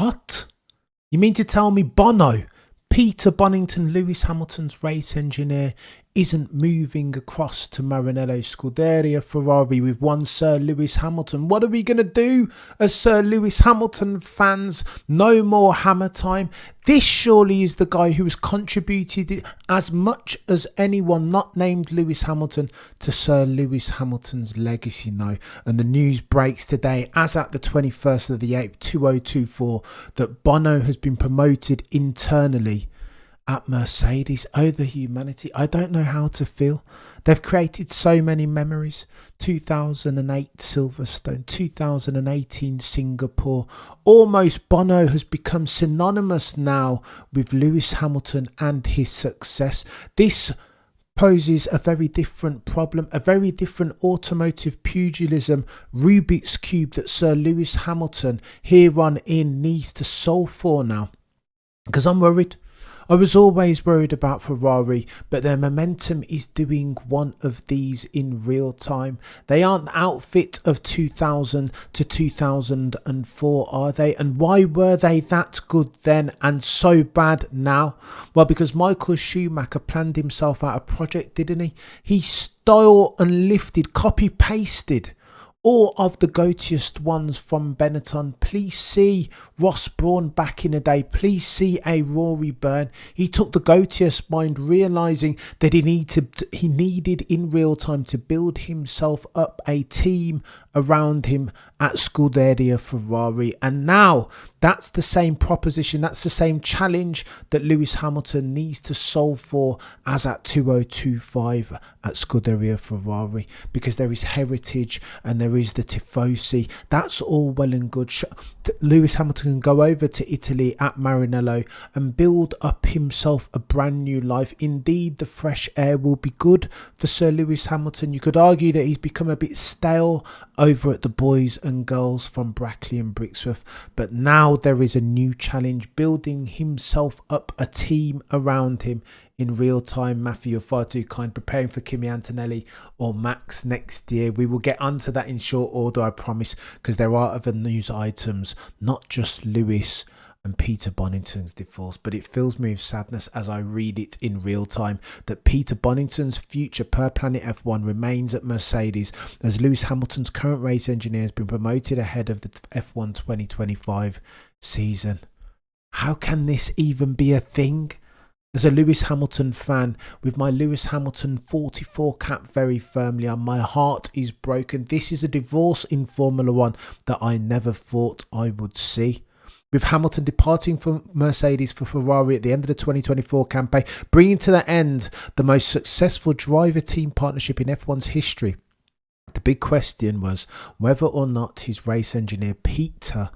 What? You mean to tell me Bono, Peter Bonington, Lewis Hamilton's race engineer, isn't moving across to Maranello Scuderia Ferrari with one Sir Lewis Hamilton? What are we going to do as Sir Lewis Hamilton fans? No more hammer time. This surely is the guy who has contributed as much as anyone not named Lewis Hamilton to Sir Lewis Hamilton's legacy. No. And the news breaks today, as at the 21st of the 8th, 2024, that Bono has been promoted internally at Mercedes. Oh, the humanity. I don't know how to feel. They've created so many memories. 2008 Silverstone, 2018 Singapore. Almost Bono has become synonymous now with Lewis Hamilton and his success. This poses a very different problem, a very different automotive pugilism Rubik's Cube that Sir Lewis Hamilton here on in needs to solve for now. Because I'm worried. I was always worried about Ferrari, but their momentum is doing one of these in real time. They aren't the outfit of 2000 to 2004, are they? And why were they that good then and so bad now? Well, because Michael Schumacher planned himself out a project, didn't he? He stole and lifted, copy-pasted all of the goatiest ones from Benetton. Please see Ross Brawn back in the day. Please see a Rory Byrne. He took the goatiest mind, realising that he needed in real time to build himself up a team around him at Scuderia Ferrari. And now that's the same proposition, that's the same challenge that Lewis Hamilton needs to solve for as at 2025 at Scuderia Ferrari, because there is heritage and there is the tifosi. That's all well and good. Lewis Hamilton can go over to Italy at Maranello and build up himself a brand new life. Indeed, the fresh air will be good for Sir Lewis Hamilton. You could argue that he's become a bit stale over at the boys and girls from Brackley and Brixworth, but now there is a new challenge, building himself up a team around him in real time. Matthew, you're far too kind. Preparing for Kimi Antonelli or Max next year. We will get onto that in short order, I promise, because there are other news items, not just Lewis and Peter Bonington's divorce, but it fills me with sadness as I read it in real time that Peter Bonington's future per Planet F1 remains at Mercedes, as Lewis Hamilton's current race engineer has been promoted ahead of the F1 2025 season. How can this even be a thing? As a Lewis Hamilton fan, with my Lewis Hamilton 44 cap very firmly on, my heart is broken. This is a divorce in Formula One that I never thought I would see. With Hamilton departing from Mercedes for Ferrari at the end of the 2024 campaign, bringing to the end the most successful driver-team partnership in F1's history. The big question was whether or not his race engineer Peter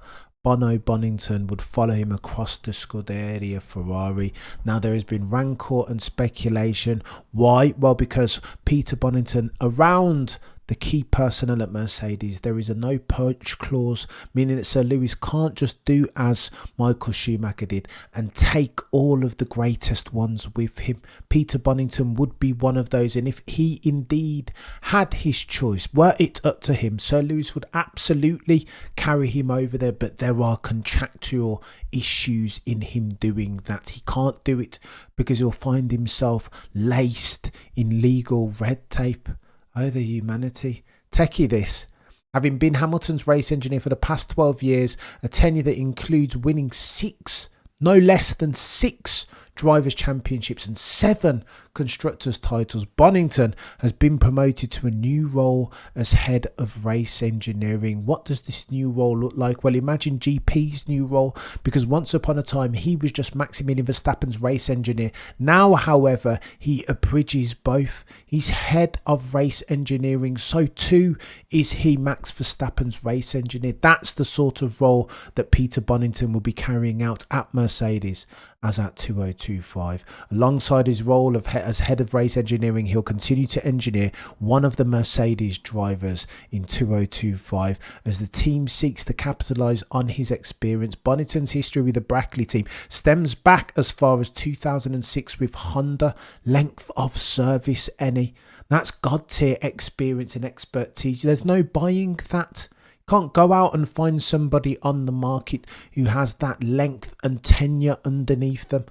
Bono Bonington would follow him across the Scuderia Ferrari. Now, there has been rancor and speculation. Why? Well, because Peter Bonington, around the key personnel at Mercedes, there is a no poach clause, meaning that Sir Lewis can't just do as Michael Schumacher did and take all of the greatest ones with him. Peter Bonington would be one of those, and if he indeed had his choice, were it up to him, Sir Lewis would absolutely carry him over there, but there are contractual issues in him doing that. He can't do it because he'll find himself laced in legal red tape. Oh, the humanity. Techie this. Having been Hamilton's race engineer for the past 12 years, a tenure that includes winning no less than 6 Drivers' Championships and 7 Constructors' titles, Bonington has been promoted to a new role as head of race engineering. What does this new role look like? Well, imagine GP's new role, because once upon a time he was just Maximilian Verstappen's race engineer. Now, however, he abridges both. He's head of race engineering, so too is he Max Verstappen's race engineer. That's the sort of role that Peter Bonington will be carrying out at Mercedes as at 2025. Alongside his role as head of race engineering, he'll continue to engineer one of the Mercedes drivers in 2025 as the team seeks to capitalise on his experience. Bonington's history with the Brackley team stems back as far as 2006 with Honda. Length of service, any. That's God tier experience and expertise. There's no buying that. Can't go out and find somebody on the market who has that length and tenure underneath them.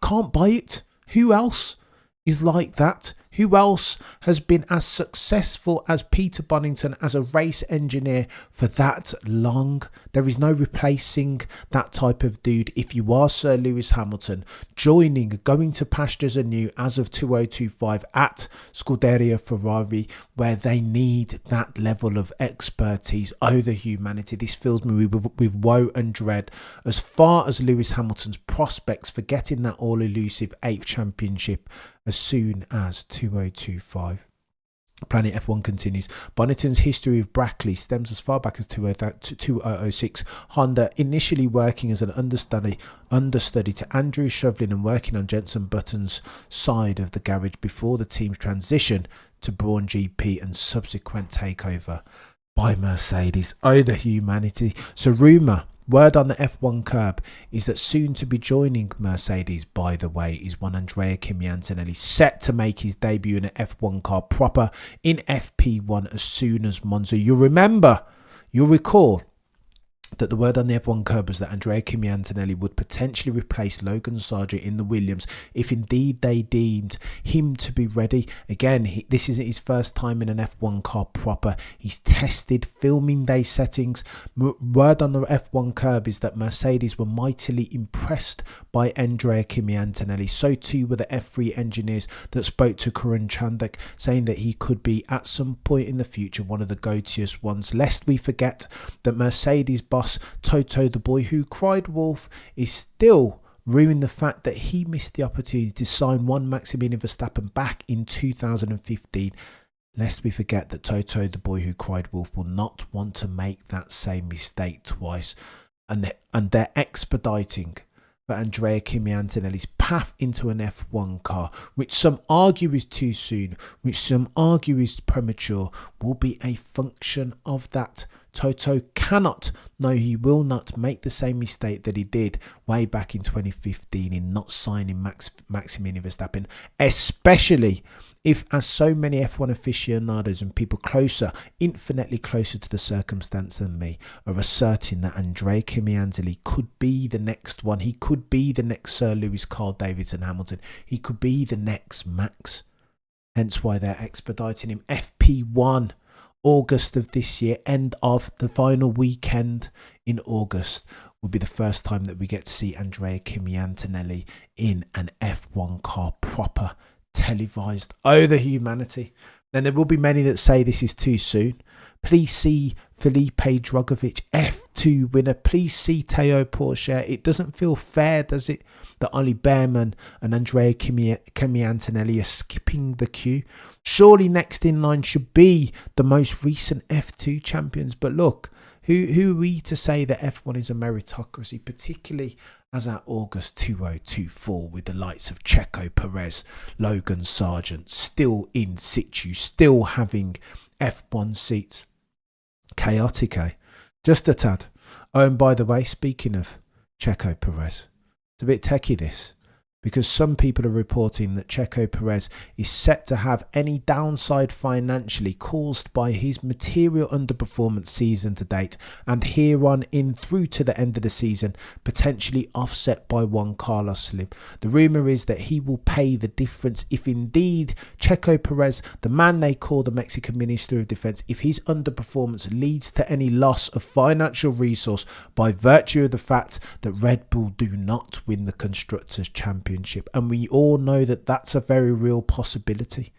Can't buy it. Who else is like that? Who else has been as successful as Peter Bonington as a race engineer for that long? There is no replacing that type of dude. If you are Sir Lewis Hamilton, going to pastures anew as of 2025 at Scuderia Ferrari, where they need that level of expertise. Oh, the humanity. This fills me with woe and dread as far as Lewis Hamilton's prospects for getting that all-elusive 8th championship as soon as 2025. Planet F1 continues. Bonington's history with Brackley stems as far back as 2006. Honda initially working as an understudy to Andrew Shovlin and working on Jenson Button's side of the garage before the team's transition to Brawn GP and subsequent takeover by Mercedes. Oh, the humanity. So word on the F1 curb is that soon to be joining Mercedes, by the way, is one Andrea Kimi Antonelli, set to make his debut in an F1 car proper in FP1 as soon as Monza. You'll recall that the word on the F1 curb was that Andrea Kimi Antonelli would potentially replace Logan Sargent in the Williams if indeed they deemed him to be ready. Again, this isn't his first time in an F1 car proper. He's tested filming day settings. Word on the F1 curb is that Mercedes were mightily impressed by Andrea Kimi Antonelli. So too were the F3 engineers that spoke to Karun Chandak, saying that he could be at some point in the future one of the go-toest ones. Lest we forget that Mercedes boss Toto the boy who cried wolf is still ruining the fact that he missed the opportunity to sign one Maximilian Verstappen back in 2015. Lest we forget that Toto the boy who cried wolf will not want to make that same mistake twice, and they're expediting for Andrea Kimi Antonelli's path into an F1 car, which some argue is too soon, which some argue is premature, will be a function of that. Toto cannot, no, he will not make the same mistake that he did way back in 2015 in not signing Maximilian Verstappen, especially if, as so many F1 aficionados and people infinitely closer to the circumstance than me, are asserting that Andrea Kimi Antonelli could be the next one. He could be the next Sir Lewis, Carl Davidson Hamilton. He could be the next Max. Hence why they're expediting him. FP1. August of this year, end of the final weekend in August, will be the first time that we get to see Andrea Kimi Antonelli in an F1 car proper, televised. Oh, the humanity. Then there will be many that say this is too soon. Please see Felipe Drugovich, F2 winner. Please see Teo Pourchaire. It doesn't feel fair, does it, that Ollie Behrman and Andrea Kimi Antonelli are skipping the queue? Surely next in line should be the most recent F2 champions. But look, who are we to say that F1 is a meritocracy, particularly as at August 2024 with the likes of Checo Perez, Logan Sargent still in situ, still having F1 seats. Chaotic, eh? Just a tad. Oh, and by the way, speaking of Checo Perez, it's a bit techie this, because some people are reporting that Checo Perez is set to have any downside financially caused by his material underperformance season to date, and here on in through to the end of the season, potentially offset by one Carlos Slim. The rumour is that he will pay the difference if indeed Checo Perez, the man they call the Mexican Minister of Defence, if his underperformance leads to any loss of financial resource by virtue of the fact that Red Bull do not win the Constructors' Championship. And we all know that that's a very real possibility.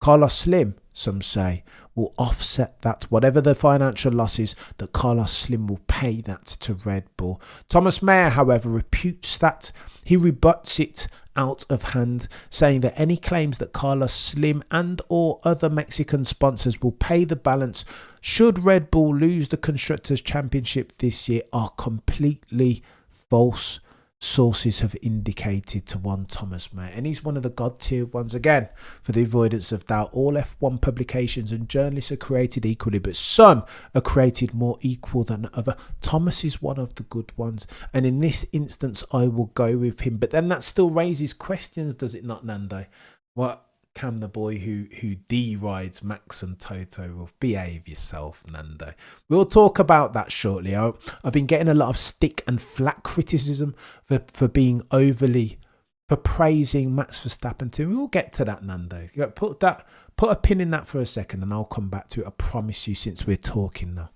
Carlos Slim, some say, will offset that. Whatever the financial losses, that Carlos Slim will pay that to Red Bull. Thomas Mayer, however, reputes that. He rebuts it out of hand, saying that any claims that Carlos Slim and or other Mexican sponsors will pay the balance should Red Bull lose the Constructors' Championship this year are completely false. Sources have indicated to one Thomas Mayer, and he's one of the god tier ones. Again, for the avoidance of doubt, all F1 publications and journalists are created equally, but some are created more equal than other. Thomas is one of the good ones, and in this instance I will go with him. But then that still raises questions, does it not, Nando? What Cam, the boy who de-rides Max and Toto. Will behave yourself, Nando. We'll talk about that shortly. I've been getting a lot of stick and flat criticism for being overly, for praising Max Verstappen too. We'll get to that, Nando. Put a pin in that for a second and I'll come back to it. I promise you, since we're talking now.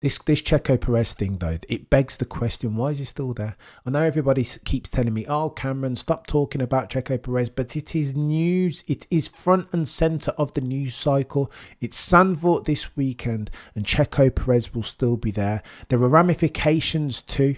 This Checo Perez thing, though, it begs the question, why is he still there? I know everybody keeps telling me, oh, Cameron, stop talking about Checo Perez, but it is news. It is front and centre of the news cycle. It's Zandvoort this weekend, and Checo Perez will still be there. There are ramifications too.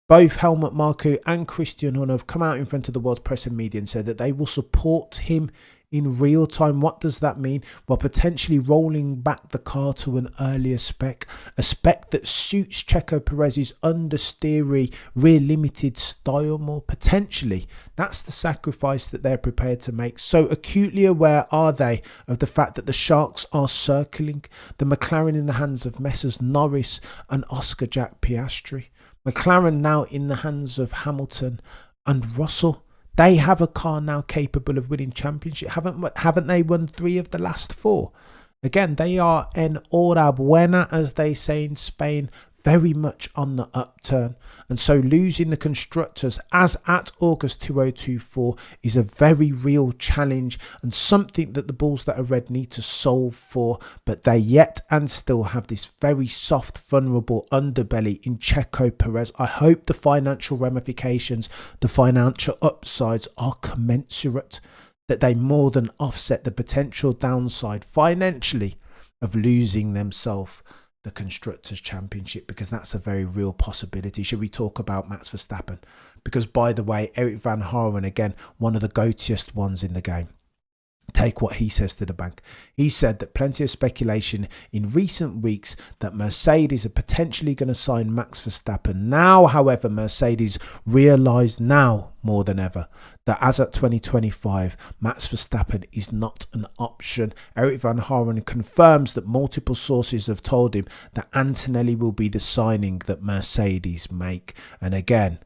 Both Helmut Marko and Christian Horner have come out in front of the world's press and media and said that they will support him in real time. What does that mean? Well, potentially rolling back the car to an earlier spec, a spec that suits Checo Perez's understeery, rear limited style more. Potentially, that's the sacrifice that they're prepared to make. So acutely aware are they of the fact that the Sharks are circling the McLaren in the hands of Messrs Norris and Oscar Jack Piastri. McLaren now in the hands of Hamilton and Russell. They have a car now capable of winning championship. Haven't they won 3 of the last 4? Again, they are en hora buena, as they say in Spain, very much on the upturn. And so losing the constructors as at August 2024 is a very real challenge and something that the Bulls that are red need to solve for. But they yet and still have this very soft, vulnerable underbelly in Checo Perez. I hope the financial ramifications, the financial upsides are commensurate, that they more than offset the potential downside financially of losing themselves the Constructors' Championship, because that's a very real possibility. Should we talk about Max Verstappen? Because, by the way, Eric Van Haren, again, one of the goatiest ones in the game. Take what he says to the bank. He said that plenty of speculation in recent weeks that Mercedes are potentially going to sign Max Verstappen. Now, however, Mercedes realise now more than ever that as at 2025, Max Verstappen is not an option. Eric Van Haren confirms that multiple sources have told him that Antonelli will be the signing that Mercedes make. And again,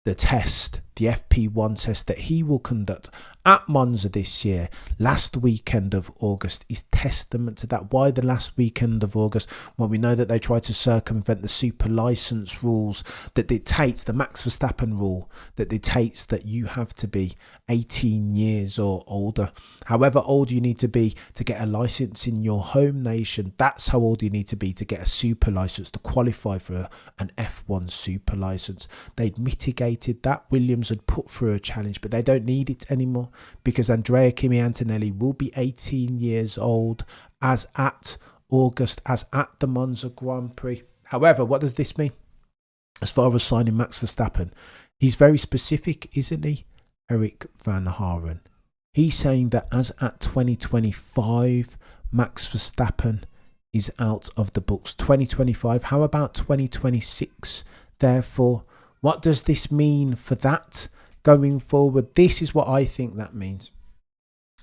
the test, the FP1 test that he will conduct at Monza this year, last weekend of August, is testament to that. Why the last weekend of August? Well, we know that they tried to circumvent the super license rules that dictates the Max Verstappen rule that dictates that you have to be 18 years or older. However old you need to be to get a license in your home nation, that's how old you need to be to get a super license, to qualify for an F1 super license. They'd mitigated that. Williams had put through a challenge, but they don't need it anymore, because Andrea Kimi Antonelli will be 18 years old as at August, as at the Monza Grand Prix. However, what does this mean as far as signing Max Verstappen? He's very specific, isn't he, Eric Van Haren? He's saying that as at 2025, Max Verstappen is out of the books. 2025, how about 2026? Therefore, what does this mean for that going forward? This is what I think that means.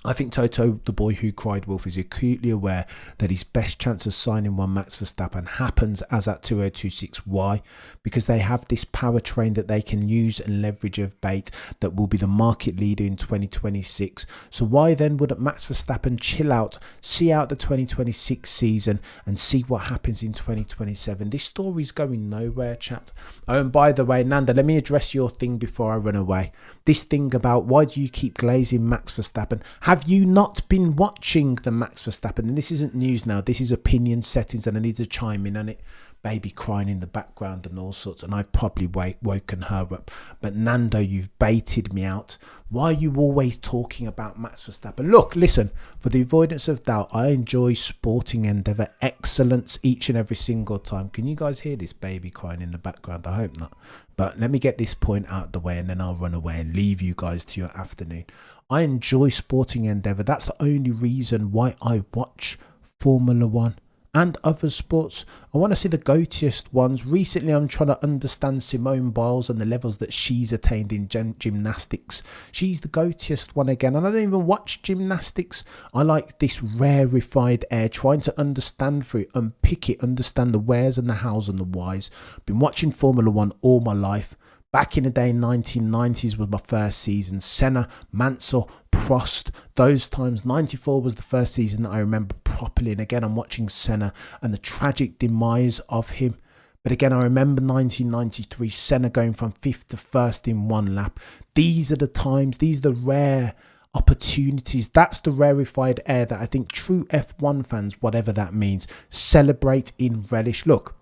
I think Toto, the boy who cried wolf, is acutely aware that his best chance of signing one Max Verstappen happens as at 2026. Why? Because they have this powertrain that they can use and leverage of bait that will be the market leader in 2026. So why then would Max Verstappen chill out, see out the 2026 season and see what happens in 2027? This story's going nowhere, chat. Oh, and by the way, Nanda, let me address your thing before I run away. This thing about why do you keep glazing Max Verstappen? Have you not been watching the Max Verstappen? And this isn't news now. This is opinion settings, and I need to chime in on it. Baby crying in the background and all sorts. And I've probably woken her up. But Nando, you've baited me out. Why are you always talking about Max Verstappen? Look, listen, for the avoidance of doubt, I enjoy sporting endeavour excellence each and every single time. Can you guys hear this baby crying in the background? I hope not. But let me get this point out of the way and then I'll run away and leave you guys to your afternoon. I enjoy sporting endeavour. That's the only reason why I watch Formula 1 and other sports. I want to see the goatiest ones. Recently, I'm trying to understand Simone Biles and the levels that she's attained in gymnastics. She's the goatiest one again. And I don't even watch gymnastics. I like this rarefied air, trying to understand through it, unpick it, understand the wheres and the hows and the whys. Been watching Formula 1 all my life. Back in the day, 1990s was my first season. Senna, Mansell, Prost, those times. 94 was the first season that I remember properly. And again, I'm watching Senna and the tragic demise of him. But again, I remember 1993, Senna going from 5th to 1st in one lap. These are the times, these are the rare opportunities. That's the rarefied air that I think true F1 fans, whatever that means, celebrate in relish. Look,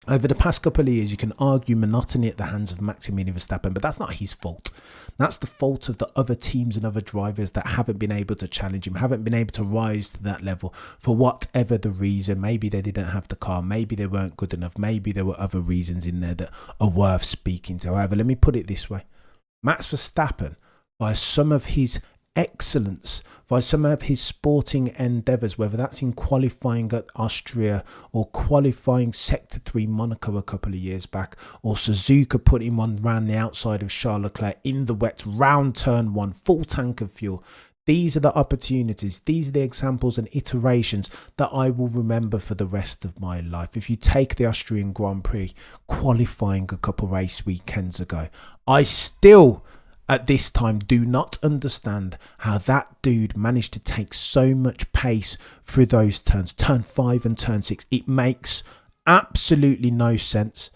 over the past couple of years, you can argue monotony at the hands of Maximilian Verstappen, but that's not his fault. That's the fault of the other teams and other drivers that haven't been able to challenge him, haven't been able to rise to that level for whatever the reason. Maybe they didn't have the car, maybe they weren't good enough, maybe there were other reasons in there that are worth speaking to. However, let me put it this way. Max Verstappen, by some of his excellence, by some of his sporting endeavours, whether that's in qualifying at Austria or qualifying Sector 3 Monaco a couple of years back, or Suzuka putting one round the outside of Charles Leclerc in the wet round turn 1, full tank of fuel. These are the opportunities, these are the examples and iterations that I will remember for the rest of my life. If you take the Austrian Grand Prix qualifying a couple race weekends ago, I still at this time do not understand how that dude managed to take so much pace through those turns, turn 5 and turn 6. It makes absolutely no sense.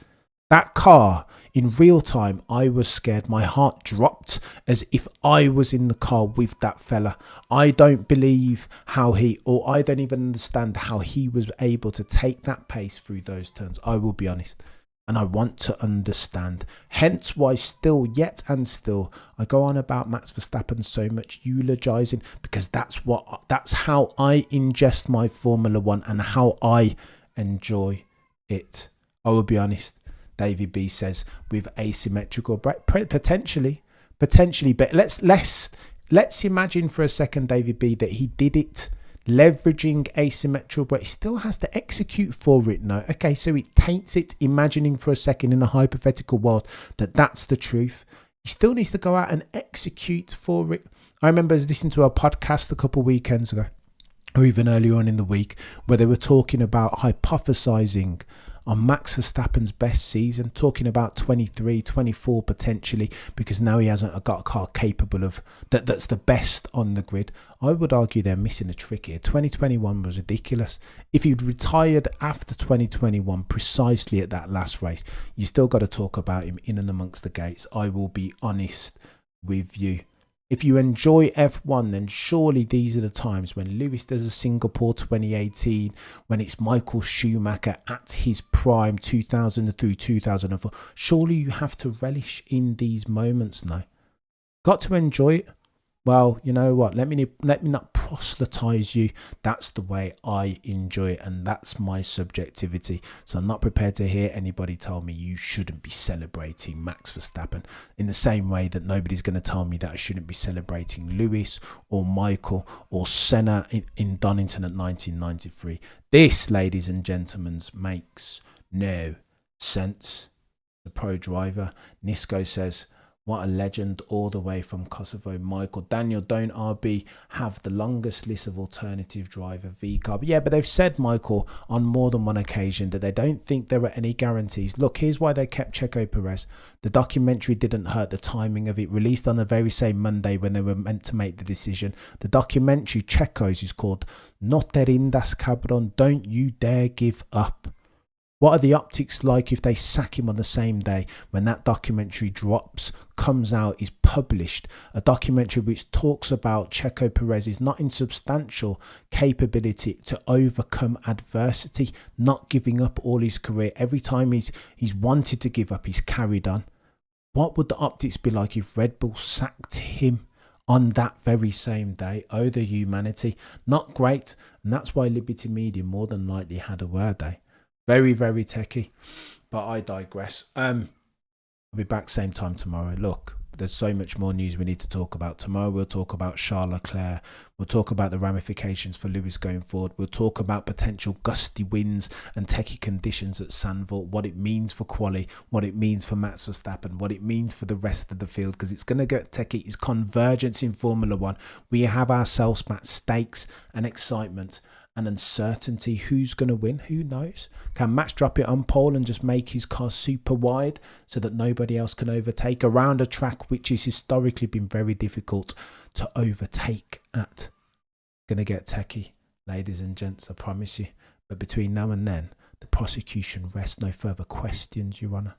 That car, in real time, I was scared. My heart dropped as if I was in the car with that fella. I don't believe how I don't even understand how he was able to take that pace through those turns. I will be honest. And I want to understand. Hence why yet still, I go on about Max Verstappen so much, eulogising, because that's how I ingest my Formula One and how I enjoy it. I will be honest. David B says with asymmetrical brake, potentially, but let's imagine for a second, David B, that he did it leveraging asymmetrical, but he still has to execute for it now. Okay, so it taints it, imagining for a second in a hypothetical world that that's the truth. He still needs to go out and execute for it. I remember listening to a podcast a couple of weekends ago, or even earlier on in the week, where they were talking about hypothesizing on Max Verstappen's best season, talking about 23, 24 potentially, because now he hasn't got a car capable of that's the best on the grid. I would argue they're missing a trick here. 2021 was ridiculous. If he'd retired after 2021, precisely at that last race, you still got to talk about him in and amongst the gates. I will be honest with you. If you enjoy F1, then surely these are the times when Lewis does a Singapore 2018, when it's Michael Schumacher at his prime 2000 through 2004. Surely you have to relish in these moments now. Got to enjoy it. Well, you know what? Let me not proselytize you. That's the way I enjoy it, and that's my subjectivity. So I'm not prepared to hear anybody tell me you shouldn't be celebrating Max Verstappen in the same way that nobody's going to tell me that I shouldn't be celebrating Lewis or Michael or Senna in Donington at 1993. This, ladies and gentlemen, makes no sense. The pro driver, Nisco says, what a legend all the way from Kosovo. Michael, Daniel, don't RB have the longest list of alternative driver V-Carb? Yeah, but they've said, Michael, on more than one occasion that they don't think there are any guarantees. Look, here's why they kept Checo Perez. The documentary didn't hurt the timing of it. Released on the very same Monday when they were meant to make the decision. The documentary, Checo's, is called No te rindas, cabron. Don't you dare give up. What are the optics like if they sack him on the same day when that documentary comes out, is published? A documentary which talks about Checo Perez's not insubstantial capability to overcome adversity, not giving up all his career. Every time he's wanted to give up, he's carried on. What would the optics be like if Red Bull sacked him on that very same day? Oh, the humanity. Not great. And that's why Liberty Media more than likely had a word day. Very, very techie, but I digress. I'll be back same time tomorrow. Look, there's so much more news we need to talk about. Tomorrow we'll talk about Charles Leclerc. We'll talk about the ramifications for Lewis going forward. We'll talk about potential gusty winds and techie conditions at Zandvoort, what it means for quali, what it means for Max Verstappen, what it means for the rest of the field, because it's going to get techie. It's convergence in Formula One. We have ourselves, Matt, stakes and excitement. and uncertainty. Who's going to win? Who knows? Can Max drop it on pole and just make his car super wide so that nobody else can overtake around a track which has historically been very difficult to overtake at? Going to get techie, ladies and gents, I promise you. But between now and then, the prosecution rests. No further questions, Your Honour.